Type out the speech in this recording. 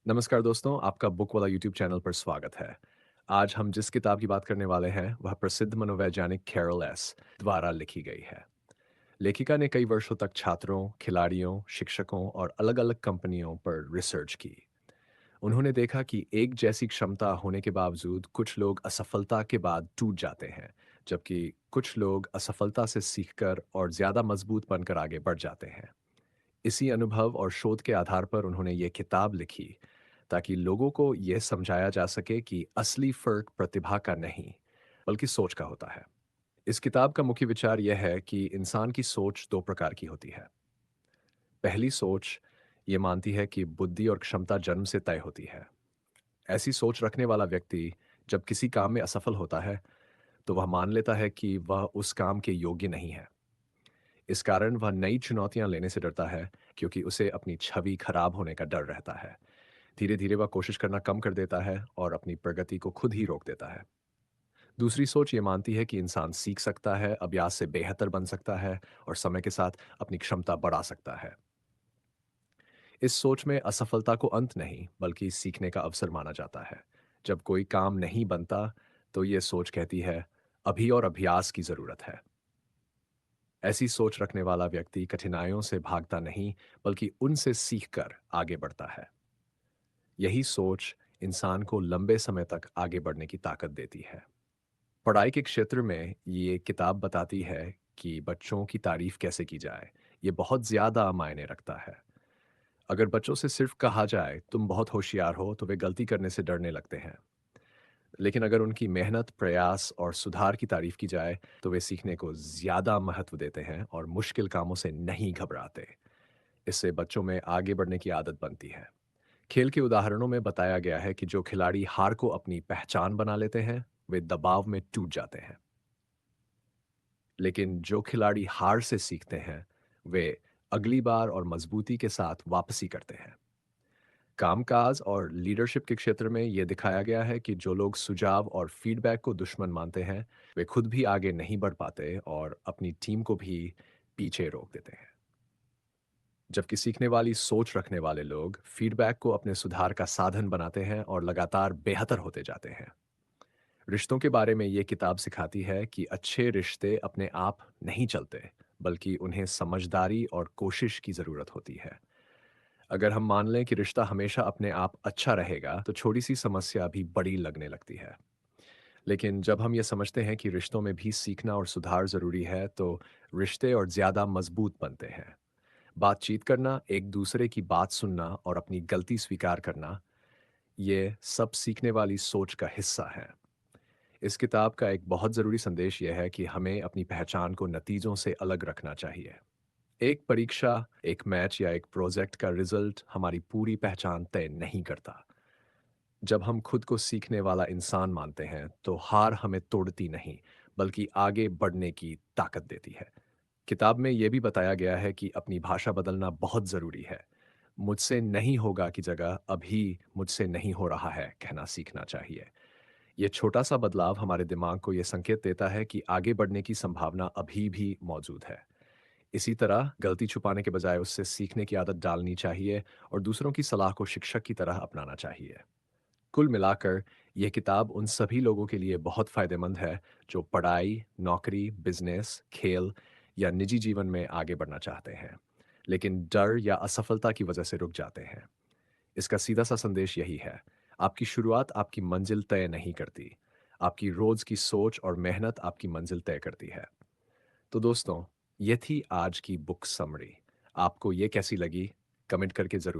नमस्कार दोस्तों, आपका बुक वाला यूट्यूब चैनल पर स्वागत है। आज हम जिस किताब की बात करने वाले हैं, वह प्रसिद्ध मनोवैज्ञानिक कैरल एस द्वारा लिखी गई है। लेखिका ने कई वर्षों तक छात्रों, खिलाड़ियों, शिक्षकों और अलग-अलग कंपनियों पर रिसर्च की। उन्होंने देखा कि एक जैसी क्षमता होने के बावजूद कुछ लोग असफलता के बाद टूट जाते हैं, जबकि कुछ लोग असफलता से सीखकर और ज़्यादा मजबूत बनकर आगे बढ़ जाते हैं। इसी अनुभव और शोध के आधार पर उन्होंने ये किताब लिखी ताकि लोगों को यह समझाया जा सके कि असली फर्क प्रतिभा का नहीं, बल्कि सोच का होता है। इस किताब का मुख्य विचार यह है कि इंसान की सोच दो प्रकार की होती है। पहली सोच ये मानती है कि बुद्धि और क्षमता जन्म से तय होती है। ऐसी सोच रखने वाला व्यक्ति जब किसी काम में असफल होता है, तो वह मान लेता है कि वह उस काम के योग्य नहीं है। इस कारण वह नई चुनौतियां लेने से डरता है, क्योंकि उसे अपनी छवि खराब होने का डर रहता है। धीरे धीरे वह कोशिश करना कम कर देता है और अपनी प्रगति को खुद ही रोक देता है। दूसरी सोच ये मानती है कि इंसान सीख सकता है, अभ्यास से बेहतर बन सकता है और समय के साथ अपनी क्षमता बढ़ा सकता है। इस सोच में असफलता को अंत नहीं, बल्कि सीखने का अवसर माना जाता है। जब कोई काम नहीं बनता, तो ये सोच कहती है, अभी और अभ्यास की जरूरत है। ऐसी सोच रखने वाला व्यक्ति कठिनाइयों से भागता नहीं, बल्कि उनसे सीखकर आगे बढ़ता है। यही सोच इंसान को लंबे समय तक आगे बढ़ने की ताकत देती है। पढ़ाई के क्षेत्र में ये किताब बताती है कि बच्चों की तारीफ कैसे की जाए। ये बहुत ज़्यादा मायने रखता है। अगर बच्चों से सिर्फ कहा जाए, तुम बहुत होशियार हो, तो वे गलती करने से डरने लगते हैं। लेकिन अगर उनकी मेहनत, प्रयास और सुधार की तारीफ की जाए, तो वे सीखने को ज़्यादा महत्व देते हैं और मुश्किल कामों से नहीं घबराते। इससे बच्चों में आगे बढ़ने की आदत बनती है। खेल के उदाहरणों में बताया गया है कि जो खिलाड़ी हार को अपनी पहचान बना लेते हैं, वे दबाव में टूट जाते हैं। लेकिन जो खिलाड़ी हार से सीखते हैं, वे अगली बार और मजबूती के साथ वापसी करते हैं। कामकाज और लीडरशिप के क्षेत्र में यह दिखाया गया है कि जो लोग सुझाव और फीडबैक को दुश्मन मानते हैं, वे खुद भी आगे नहीं बढ़ पाते और अपनी टीम को भी पीछे रोक देते हैं। जबकि सीखने वाली सोच रखने वाले लोग फीडबैक को अपने सुधार का साधन बनाते हैं और लगातार बेहतर होते जाते हैं। रिश्तों के बारे में ये किताब सिखाती है कि अच्छे रिश्ते अपने आप नहीं चलते, बल्कि उन्हें समझदारी और कोशिश की जरूरत होती है। अगर हम मान लें कि रिश्ता हमेशा अपने आप अच्छा रहेगा, तो छोटी सी समस्या भी बड़ी लगने लगती है। लेकिन जब हम ये समझते हैं कि रिश्तों में भी सीखना और सुधार जरूरी है, तो रिश्ते और ज्यादा मजबूत बनते हैं। बातचीत करना, एक दूसरे की बात सुनना और अपनी गलती स्वीकार करना, ये सब सीखने वाली सोच का हिस्सा है। इस किताब का एक बहुत ज़रूरी संदेश यह है कि हमें अपनी पहचान को नतीजों से अलग रखना चाहिए। एक परीक्षा, एक मैच या एक प्रोजेक्ट का रिजल्ट हमारी पूरी पहचान तय नहीं करता। जब हम खुद को सीखने वाला इंसान मानते हैं, तो हार हमें तोड़ती नहीं, बल्कि आगे बढ़ने की ताकत देती है। किताब में यह भी बताया गया है कि अपनी भाषा बदलना बहुत ज़रूरी है। मुझसे नहीं होगा की जगह अभी मुझसे नहीं हो रहा है कहना सीखना चाहिए। ये छोटा सा बदलाव हमारे दिमाग को ये संकेत देता है कि आगे बढ़ने की संभावना अभी भी मौजूद है। इसी तरह गलती छुपाने के बजाय उससे सीखने की आदत डालनी चाहिए और दूसरों की सलाह को शिक्षक की तरह अपनाना चाहिए। कुल मिलाकर यह किताब उन सभी लोगों के लिए बहुत फायदेमंद है जो पढ़ाई, नौकरी, बिजनेस, खेल या निजी जीवन में आगे बढ़ना चाहते हैं, लेकिन डर या असफलता की वजह से रुक जाते हैं। इसका सीधा सा संदेश यही है, आपकी शुरुआत आपकी मंजिल तय नहीं करती। आपकी रोज की सोच और मेहनत आपकी मंजिल तय करती है। तो दोस्तों, ये थी आज की बुक समरी। आपको ये कैसी लगी? कमेंट करके ज़रूर